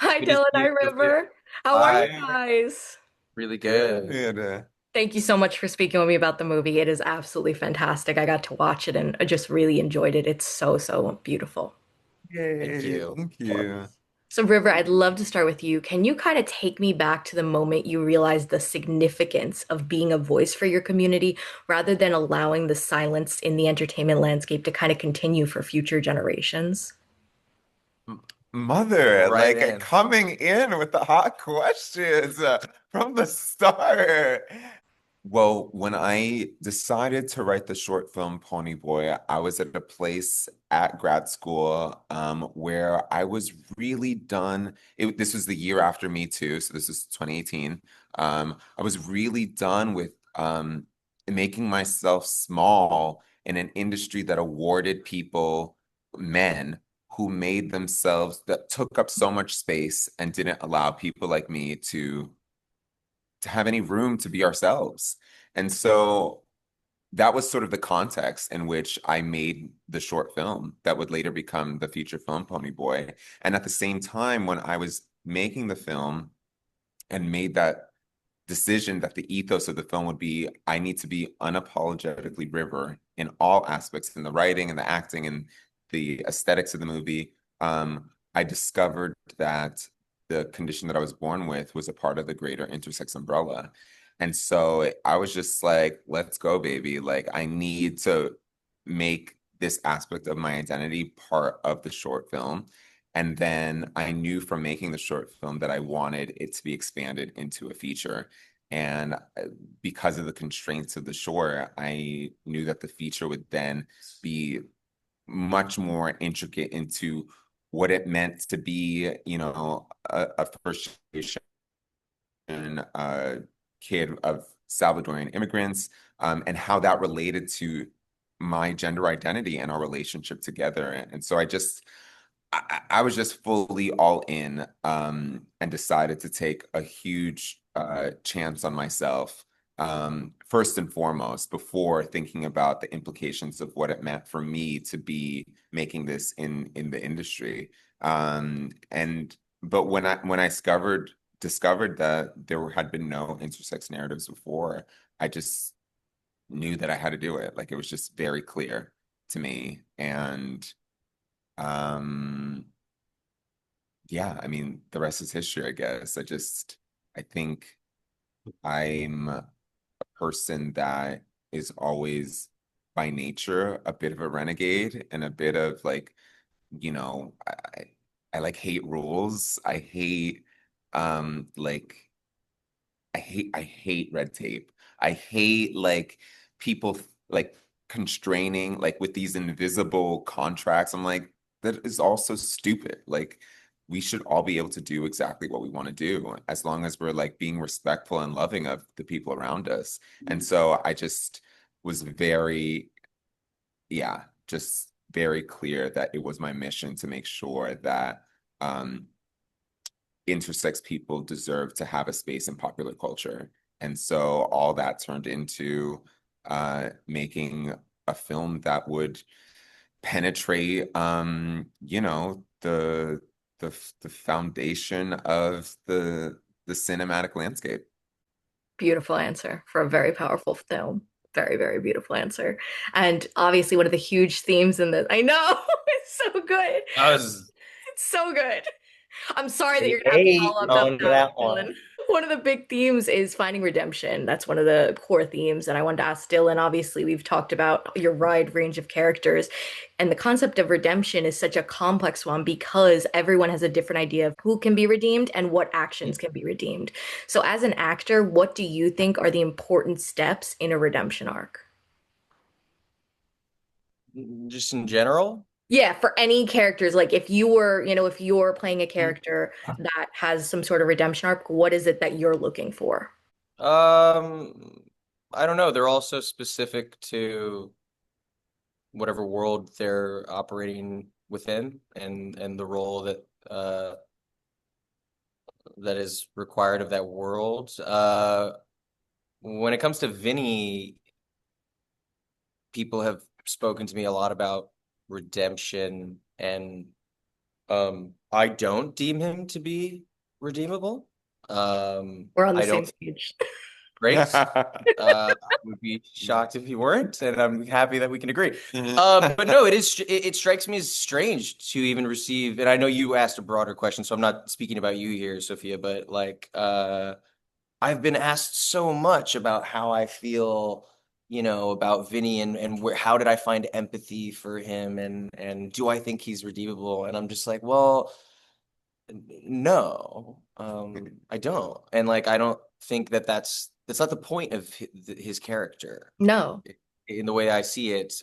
Hi, Good to see Dylan. Hi, you, Sophia. River. How are you Hi. guys? Really good. And Thank you so much for speaking with me about the movie. It is absolutely fantastic. I got to watch it and I just really enjoyed it. It's so, so beautiful. Thank yay, you. thank Of course. you. So, River, I'd love to start with you. Can you kind of take me back to the moment you realized the significance of being a voice for your community rather than allowing the silence in the entertainment landscape to kind of continue for future generations? M- Mother, Right like in. coming in with the hot questions from the start. Well, when I decided to write the short film Ponyboi, I was at a place at grad school where I was really done. This was the year after Me Too, so this is 2018. I was really done with making myself small in an industry that awarded people, men, who made themselves, that took up so much space and didn't allow people like me to have any room to be ourselves. And so that was sort of the context in which I made the short film that would later become the feature film Pony Boy. And at the same time, when I was making the film and made that decision that the ethos of the film would be, I need to be unapologetically River in all aspects, in the writing and the acting and the aesthetics of the movie. I discovered that the condition that I was born with was a part of the greater intersex umbrella. And so I was just like, let's go, baby. Like, I need to make this aspect of my identity part of the short film. And then I knew from making the short film that I wanted it to be expanded into a feature. And because of the constraints of the short, I knew that the feature would then be much more intricate into what it meant to be, a first generation kid of Salvadorian immigrants, and how that related to my gender identity and our relationship together. And so I was just fully all in, and decided to take a huge chance on myself, first and foremost, before thinking about the implications of what it meant for me to be making this in the industry. And but when I discovered that there had been no intersex narratives before, I just knew that I had to do it. Like, it was just very clear to me. And um yeah, I mean, the rest is history, I guess. I think I'm a person that is always by nature a bit of a renegade and a bit of like, you know, I like hate rules. Like I hate red tape. I hate like people like constraining like with these invisible contracts. I'm like, that is also stupid. Like, we should all be able to do exactly what we want to do as long as we're like being respectful and loving of the people around us. And so I just was very, yeah, just very clear that it was my mission to make sure that um intersex people deserve to have a space in popular culture. And so all that turned into making a film that would penetrate, the foundation of the cinematic landscape. Beautiful answer for a very powerful film. Very, very beautiful answer. And obviously, one of the huge themes in this, I know, it's so good. I was It's so good. I'm sorry that you're gonna have to eight follow up on that, that one. Dylan. One of the big themes is finding redemption. That's one of the core themes. And I wanted to ask Dylan, obviously, we've talked about your wide range of characters. And the concept of redemption is such a complex one because everyone has a different idea of who can be redeemed and what actions can be redeemed. So, as an actor, what do you think are the important steps in a redemption arc? Just in general. Yeah, for any characters, like if you were, if you're playing a character that has some sort of redemption arc, what is it that you're looking for? Um, I don't know. They're all so specific to whatever world they're operating within and the role that is required of that world. When it comes to Vinny, people have spoken to me a lot about redemption and I don't deem him to be redeemable. We're on the I same don't page. great. I would be shocked if you weren't, and I'm happy that we can agree. But no, it strikes me as strange to even receive, and I know you asked a broader question, so I'm not speaking about you here, Sophia, but like I've been asked so much about how I feel, about Vinny and how did I find empathy for him and do I think he's redeemable? And I'm just like, well, no, I don't. And like I don't think that that's not the point of his character No, in the way I see it.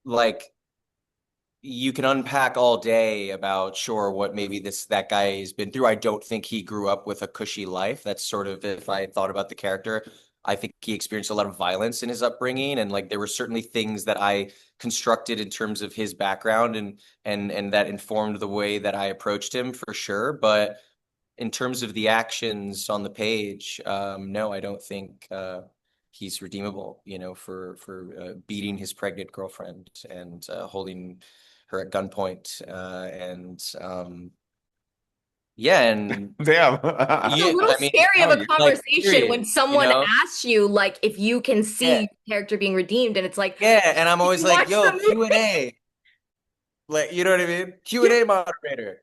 Like you can unpack all day about sure what maybe that guy has been through. I don't think he grew up with a cushy life. That's sort of if I thought about the character, I think he experienced a lot of violence in his upbringing, and like there were certainly things that I constructed in terms of his background and that informed the way that I approached him for sure. But in terms of the actions on the page, no, I don't think he's redeemable, for beating his pregnant girlfriend and holding her at gunpoint. And yeah, and Damn. it's a yeah, little I mean, scary of Oh, a yeah. like conversation when period, someone asks you, like, if you can see Yeah, your character being redeemed, and it's like, yeah, and I'm did always you like, watch the yo, movie? Q&A, like, you know what I mean? Q&A moderator.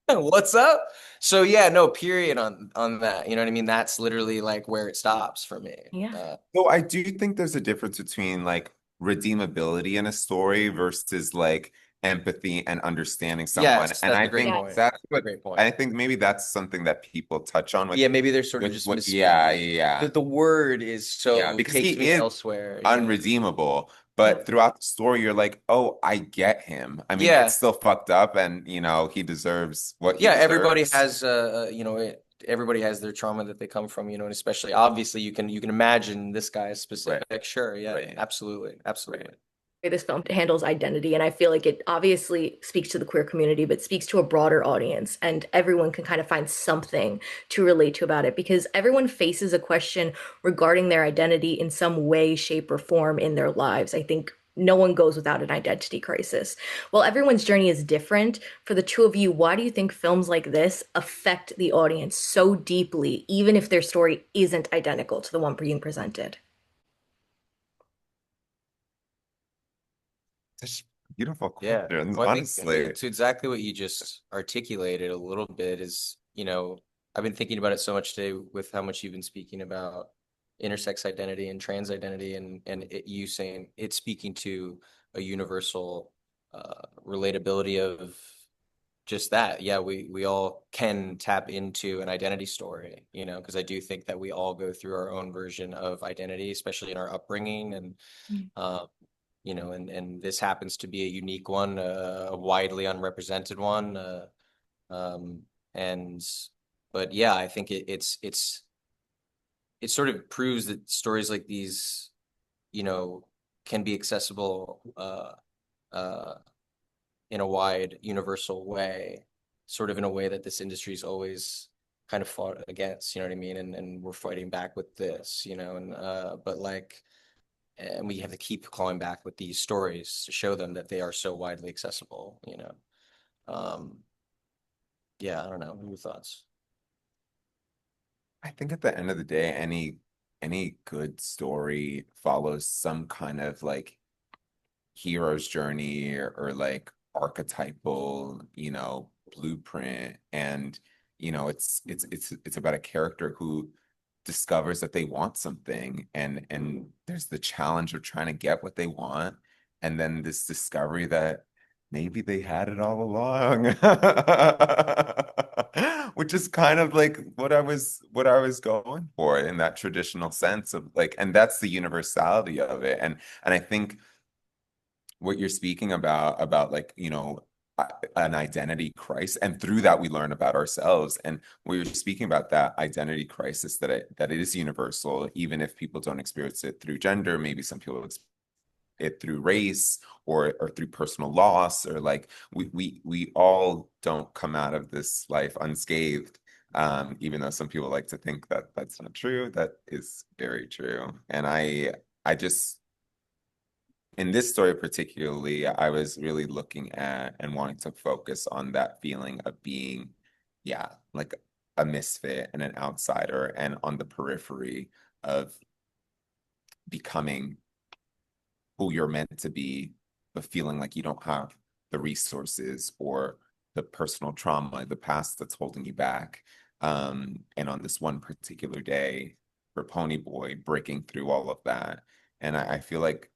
What's up? So yeah, no, period on that. You know what I mean? That's literally like where it stops for me. Yeah. So I do think there's a difference between like redeemability in a story versus like empathy and understanding someone. Yes, And that's I a great think Yes. point. that's That's a what great point. I think maybe that's something that people touch on Yeah, maybe they're sort of with just what yeah, the yeah. word is Yeah, so because he takes me is elsewhere. Yeah. unredeemable, Yep. but throughout the story you're like, "Oh, I get him." I mean, it's Yeah. still fucked up and he deserves what he Yeah, everybody deserves. has everybody has their trauma that they come from, and especially obviously you can imagine this guy is Right. specific. Sure, yeah, Right. absolutely. Right. Absolutely. Way this film handles identity, and I feel like it obviously speaks to the queer community, but speaks to a broader audience, and everyone can kind of find something to relate to about it because everyone faces a question regarding their identity in some way, shape, or form in their lives. I think no one goes without an identity crisis. Well, everyone's journey is different. For the two of you, why do you think films like this affect the audience so deeply, even if their story isn't identical to the one being presented? Such beautiful Yeah. questions, Well, I think honestly. it's exactly what you just articulated a little bit is, I've been thinking about it so much today with how much you've been speaking about intersex identity and trans identity and you saying it's speaking to a universal relatability of just that. Yeah, we all can tap into an identity story, because I do think that we all go through our own version of identity, especially in our upbringing and um, and this happens to be a unique one, a widely unrepresented one. Um, and but yeah, I think it sort of proves that stories like these, you know, can be accessible uh, in a wide, universal way, sort of in a way that this industry's always kind of fought against. You know what I mean? And we're fighting back with this, and but like and we have to keep calling back with these stories to show them that they are so widely accessible. Um, yeah, I don't know. What are your thoughts? I think at the end of the day, any good story follows some kind of like hero's journey or like archetypal, blueprint. And, it's about a character who discovers that they want something and there's the challenge of trying to get what they want. And then this discovery that maybe they had it all along. Which is kind of like what I was going for in that traditional sense of like, and that's the universality of it. And I think what you're speaking about like an identity crisis, and through that we learn about ourselves. And what you're speaking about, that identity crisis, that it is universal, even if people don't experience it through gender. Maybe some people experience it through race or through personal loss, or like we all don't come out of this life unscathed. Even though some people like to think that that's not true, that is very true. And I just in this story particularly, I was really looking at and wanting to focus on that feeling of being, yeah, like a misfit and an outsider and on the periphery of becoming who you're meant to be, but feeling like you don't have the resources or the personal trauma, the past that's holding you back. And on this one particular day for Ponyboi, breaking through all of that. And I feel like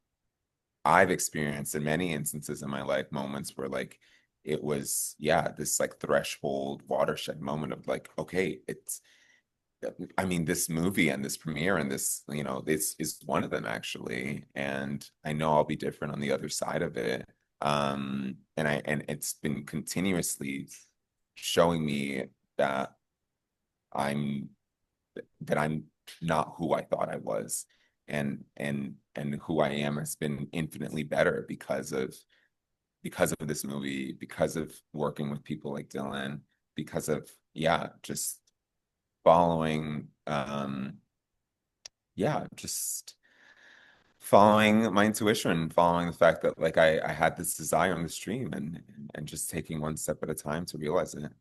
I've experienced in many instances in my life moments where like it was, yeah, this like threshold watershed moment of like, okay, it's I mean, this movie and this premiere and this, this is one of them actually. And I know I'll be different on the other side of it. And it's been continuously showing me that I'm that I'm not who I thought I was. And who I am has been infinitely better because of this movie, because of working with people like Dylan, because of, yeah, just following just following my intuition, following the fact that like I had this desire on the stream and just taking one step at a time to realize it.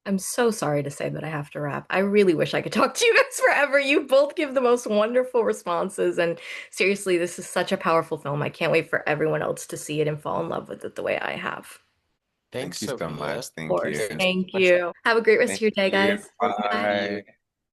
I'm so sorry to say that I have to wrap. I really wish I could talk to you guys forever. You both give the most wonderful responses. And seriously, this is such a powerful film. I can't wait for everyone else to see it and fall in love with it the way I have. Of Thanks, Thank you so Sophia. much. Thank course. you. Thanks so Thank much. you. Have a great rest of Thank your day, you. guys. Bye. See you. Bye.